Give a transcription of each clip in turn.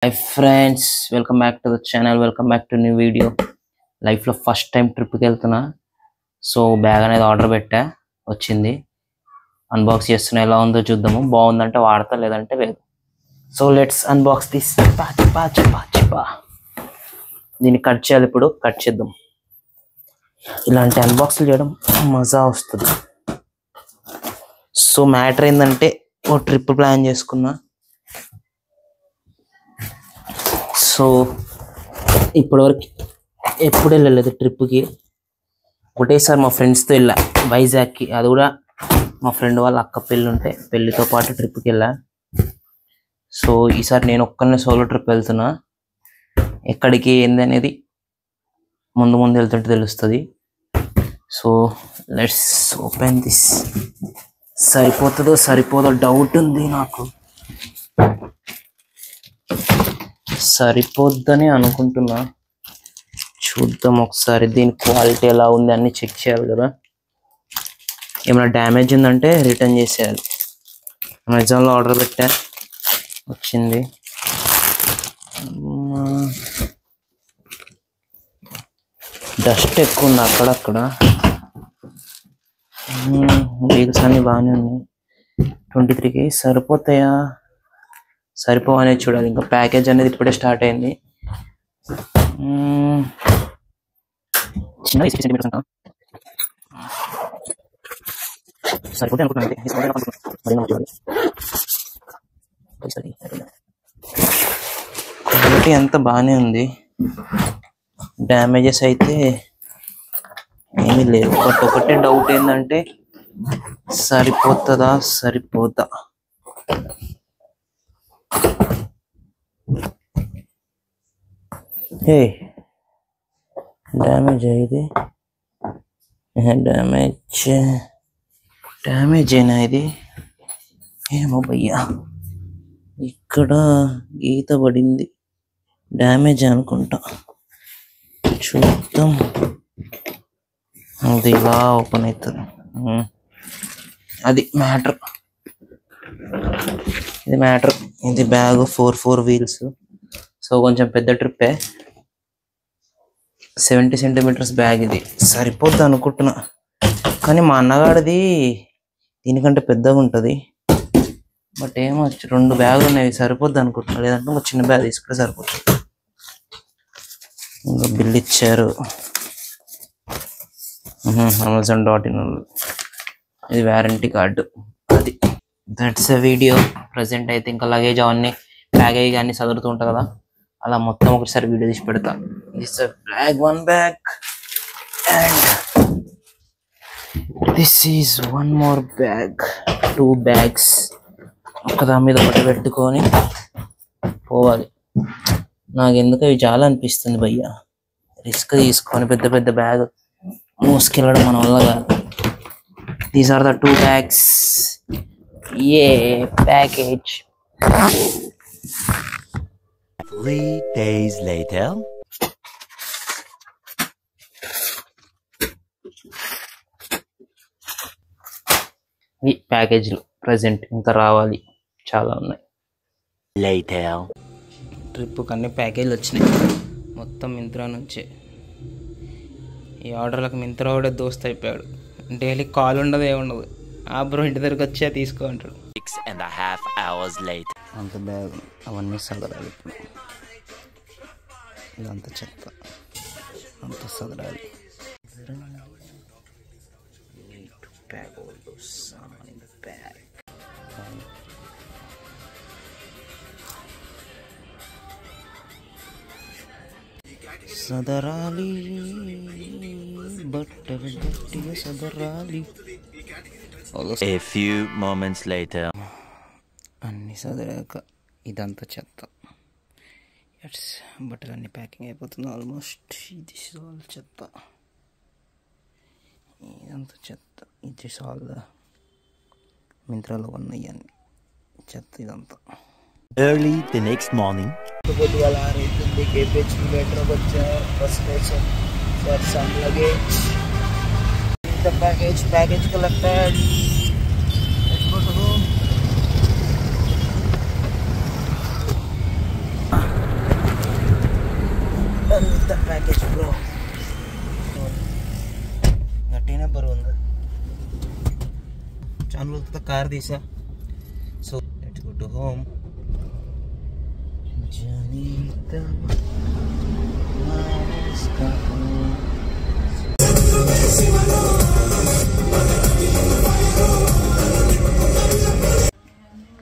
Hi friends, welcome back to the channel. Welcome back to new video. Life లో first time trip కి వెళ్తున్నా. So bag అనేది order పెట్టా, వచ్చింది. Unbox చేస్తున్నా, ఎలా ఉందో చూద్దాము. బాగుందంటే వాడతా, లేదంటే లేదు. So let's unbox this. దీన్ని కట్ చేయాలి, ఇప్పుడు కట్ చేద్దాం. ఇలాంటి అన్బాక్స్లు చేయడం మజా వస్తుంది. సో మ్యాటర్ ఏంటంటే, ఓ ట్రిప్ ప్లాన్ చేసుకున్నా. సో ఇప్పటివరకు ఎప్పుడు వెళ్ళలేదు ట్రిప్కి. ఒకటేసారి మా ఫ్రెండ్స్తో వెళ్ళా వైజాగ్కి. అది కూడా మా ఫ్రెండ్ వాళ్ళ అక్క పెళ్ళి ఉంటే పెళ్ళితో పాటు ట్రిప్కి వెళ్ళా. సో ఈసారి నేను ఒక్కనే సోలో ట్రిప్ వెళ్తున్నా. ఎక్కడికి ఏంది అనేది ముందు ముందు వెళ్తుంటే తెలుస్తుంది. So let's open this. సరిపోతుందో సరిపోదో డౌట్ ఉంది నాకు. సరిపోద్దని అనుకుంటున్నా, చూద్దాం ఒకసారి. దీని క్వాలిటీ ఎలా ఉంది అన్ని చెక్ చేయాలి కదా. ఏమైనా డ్యామేజ్ ఉందంటే రిటర్న్ చేసేయాలి. అమెజాన్లో ఆర్డర్ పెట్టా, వచ్చింది. డస్ట్ ఎక్కువ ఉంది అక్కడక్కడ. వీల్స్ అన్నీ బాగానే ఉన్నాయి. 23కి సరిపోతాయా సరిపోవనేది చూడాలి. ఇంకా ప్యాకేజ్ అనేది ఇప్పుడే స్టార్ట్ అయింది. సరిపోతే అనుకుంటున్నాను. క్వాలిటీ అంతా బాగానే ఉంది, డ్యామేజెస్ అయితే ఏమీ లేవు. బట్ ఒకటే డౌట్ ఏంటంటే, సరిపోతుందా సరిపోతా. హే, డ్యామేజ్ ఇది, డ్యామేజ్ అయినా ఇది. ఏమో భయ్యా, ఇక్కడ గీత పడింది, డ్యామేజ్ అనుకుంటా. చూద్దాం. అది ఇలా ఓపెన్ అవుతుంది. అది మ్యాటర్, ఇది మ్యాటర్. ఇది బ్యాగ్ 4 వీల్స్. సో కొంచెం పెద్ద ట్రిప్పే, 70 సెంటీమీటర్స్ బ్యాగ్. ఇది సరిపోద్ది అనుకుంటున్నా, కానీ మా అన్నగాడిది దీనికంటే పెద్దగా ఉంటుంది. బట్ ఏమో 2 బ్యాగులు ఉన్నాయి, సరిపోద్ది అనుకుంటున్నా. లేదంటే ఒక చిన్న బ్యాగ్ తీసుకుంటే సరిపోతుంది. ఇంకా బిల్ ఇచ్చారు Amazon.in. ఇది వారంటీ కార్డు. అది దట్స్ ఎ వీడియో. ప్రజెంట్ అయితే ఇంకా లగేజ్ అవన్నీ బ్యాగేజ్ కానీ చదువుతూ ఉంటా కదా, అలా మొత్తం ఒకసారి వీడియో తీసి పెడతా. This bag, 1 bag, and this is 1 more bag. 2 bags ఒకదాని మీద ఒకటి పెట్టుకొని పోవాలి. నాకు ఎందుకు ఇవి చాలా అనిపిస్తుంది భయ్య. రిస్క్ తీసుకొని పెద్ద పెద్ద బ్యాగ్ మోసుకెళ్ళడం మన వల్ల కాదు. These are the 2 bags. A package. 3 days later. ఈ ప్యాకేజీలు ప్రజెంట్ ఇంకా రావాలి, చాలా ఉన్నాయి. Later. ట్రిప్కి అన్ని ప్యాకేజీలు వచ్చినాయి మొత్తం మింత్రా నుంచే. ఈ ఆర్డర్లకు మింత్రా కూడా దోస్త్ అయిపోయాడు. డైలీ కాల్ ఉండదు, ఏముండదు. ఆ బ్రో ఇంటి దగ్గరికి వచ్చా తీసుకో అంటాడు. 6.5 hours later. అంత బ్యాగ్ అవన్నీ సదరాలి. ఇప్పుడు ఇదంతా చెత్త, అంత సదరాలి. సదరాలి బట్టలు గట్టిగా సదరాలి. A few moments later. అన్నీ సదరాక ఇదంతా చెత్త. బట్టలు అన్నీ ప్యాకింగ్ అయిపోతుంది ఆల్మోస్ట్. ఇది ఆల్ చెత్త, ఇదంతా చెత్త. ఇది ఆల్ మింత్రాలో ఉన్నాయి అన్ని చెత్త, ఇదంతా. Early the next morning. పొద్దుగాల 6 అవుతుంది. కేపీహెచ్ మెట్రోకి వచ్చా, bus station. For some luggage. The package collected. Let's go to home. Bro, గట్టిగానే బరువు ఉంది. చాలా రోజులతో కార్ తీసా. So let's go to home.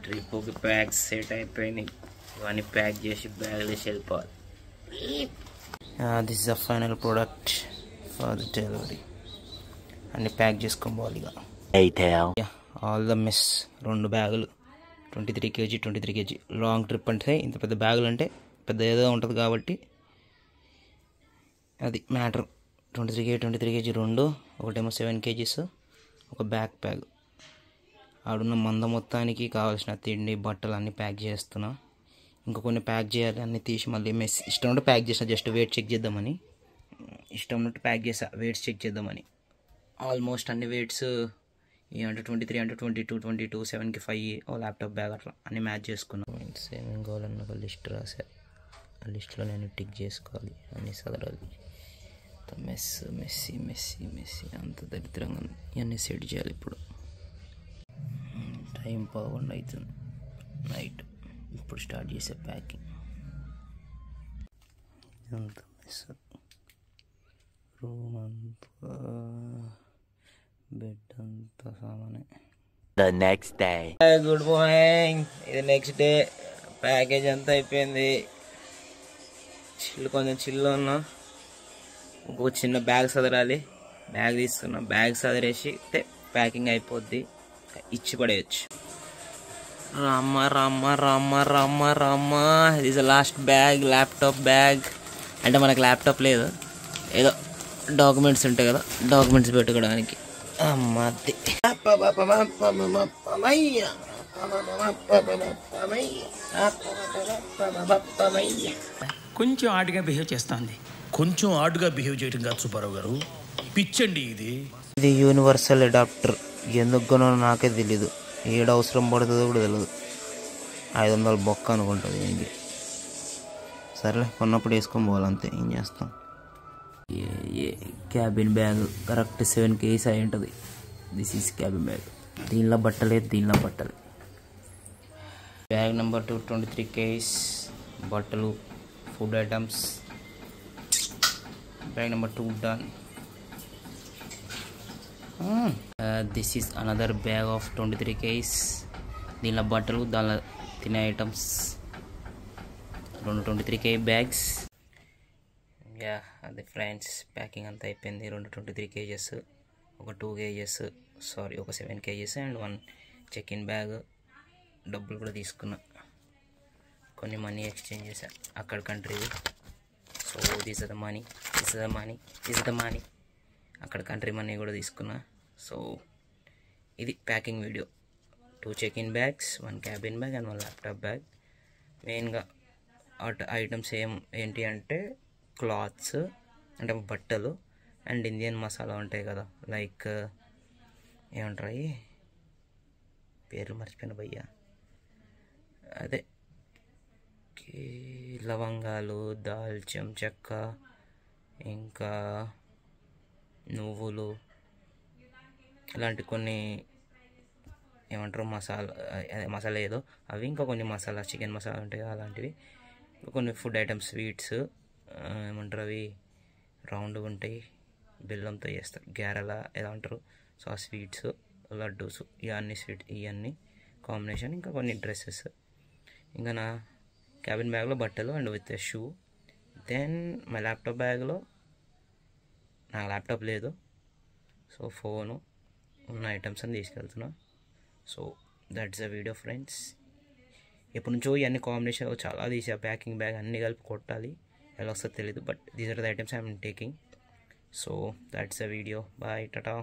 ట్రిప్కి ప్యాక్ సెట్ అయిపోయినాయి. ఇవన్నీ ప్యాక్ చేసి బ్యాగ్లో వెళ్ళిపోవాలి. This is the final product for the delivery. అన్ని ప్యాక్ చేసుకోవాలి ఇక. Later. ఆల్ ద మిస్ 2 బ్యాగులు 23 kg. లాంగ్ ట్రిప్ అంటే ఇంత పెద్ద బ్యాగులు అంటే పెద్ద ఏదో ఉంటుంది కాబట్టి అది మ్యాటర్. 23 kg 2, ఒకటేమో 7 kgs, ఒక బ్యాక్ ప్యాగ్. ఆడున్న మంద మొత్తానికి కావాల్సిన తిండి బట్టలు అన్నీ ప్యాక్ చేస్తున్నా. ఇంకా కొన్ని ప్యాక్ చేయాలి, అన్నీ తీసి మళ్ళీ ఇష్టం ఉంటే ప్యాక్ చేసిన, జస్ట్ వెయిట్ చెక్ చేద్దామని. ఇష్టం ఉన్నట్టు ప్యాక్ చేసా, వెయిట్స్ చెక్ చేద్దామని. ఆల్మోస్ట్ అన్ని వెయిట్స్ అంటే 23 అంటే 22, 7కి 5, ఓ ల్యాప్టాప్ బ్యాగ్ అట్లా అన్నీ మ్యాచ్ చేసుకున్నాను. ఏమేమి కావాలన్న ఒక లిస్ట్ రాసా. ఆ లిస్ట్లో నేను టిక్ చేసుకోవాలి, అన్నీ సదరాలి. మెస్సీ అంత దరిద్రంగా ఇవన్నీ సెట్ చేయాలి. ఇప్పుడు టైం 11 అవుతుంది నైట్. ఇప్పుడు స్టార్ట్ చేసే ప్యాకింగ్. అంత మెస్, రూమ్ అంతా, బెడ్ అంతా సామానే. The next day. Good morning. ఇది నెక్స్ట్ డే. ప్యాకేజ్ అంతా అయిపోయింది. కొంచెం చిల్లు ఉన్నా. ఇంకో చిన్న బ్యాగ్ సదరాలి. బ్యాగ్ తీసుకున్నా. బ్యాగ్ సదరేసి ప్యాకింగ్ అయిపోద్ది, ఇచ్చి పడేయచ్చు. రామ్మ ఇది is last bag, laptop bag. అంటే మనకు ల్యాప్టాప్ లేదు, ఏదో డాక్యుమెంట్స్ ఉంటాయి కదా, డాక్యుమెంట్స్ పెట్టుకోవడానికి. అమ్మది కొంచెం ఆడుగా బిహేవ్ చేస్తుంది. కొంచెం ఆడుగా బిహేవ్ చేయడం కాదు సుబ్బారావు గారు, పిచ్చండి ఇది. ఇది యూనివర్సల్ అడాప్టర్. ఎందుకునో నాకే తెలీదు, ఏడు అవసరం పడుతుందో కూడా తెలియదు. 500 బొక్క అనుకుంటుంది. ఏంటి సరేలే, కొన్నప్పుడు వేసుకొని పోవాలంతే, ఏం చేస్తాం. క్యాబిన్ బ్యాగ్ కరెక్ట్ 7 kgs అయి ఉంటుంది. This is cabin bag. దీనిలో బట్టలేదు, దీనిలో బట్టలు. బ్యాగ్ నెంబర్ 2 23 kgs, బట్టలు, food items. Bag number 2 done. This is another bag of 23 kgs. దీనిలో బట్టలు, దానిలో తినే ఐటమ్స్. 2 23 kg bags. అది ఫ్రెండ్స్, ప్యాకింగ్ అంతా అయిపోయింది. 2 23 kgs, ఒక 2 kgs, ఒక 7 kgs and 1 check in bag. డబ్బులు కూడా తీసుకున్నా, కొన్ని మనీ ఎక్స్చేంజ్ చేశా అక్కడ కంట్రీవి. So this is the money. అక్కడ కంట్రీ మనీ కూడా తీసుకున్నా. సో ఇది packing video. 2 check in bags, 1 cabin bag and 1 laptop bag. మెయిన్గా ఐటమ్స్ ఏంటి అంటే క్లాత్స్, అంటే బట్టలు, అండ్ ఇండియన్ మసాలా ఉంటాయి కదా, లైక్ ఏమంటారు, పేర్లు మర్చిపోయిన భయ్యా, అదే లవంగాలు, దాల్చిన చెక్క, ఇంకా నువ్వులు, ఇలాంటి కొన్ని ఏమంటారు మసాలా ఏదో అవి, ఇంకా కొన్ని మసాలా, చికెన్ మసాలా ఉంటాయి అలాంటివి, కొన్ని ఫుడ్ ఐటమ్స్, స్వీట్స్ ఏమంటారు అవి రౌండ్గా ఉంటాయి, బెల్లంతో చేస్తారు, గ్యారెల ఏదో అంటారు. సో ఆ స్వీట్స్, లడ్డూస్, ఇవన్నీ కాంబినేషన్. ఇంకా కొన్ని డ్రెస్సెస్. ఇంకా నా క్యాబిన్ బ్యాగ్లో బట్టలు and with shoe. Then my laptop బ్యాగ్లో నా ల్యాప్టాప్ లేదు, సో ఫోను, ఉన్న ఐటమ్స్ అని తీసుకెళ్తున్నా. So that's the video friends. ఎప్పటి నుంచో ఇవన్నీ కాంబినేషన్ చాలా తీసా. ప్యాకింగ్ బ్యాగ్ అన్నీ కలిపి కొట్టాలి, ఎలా వస్తుందో తెలీదు, but these are the items I'm taking. So that's the video. Bye, Tata.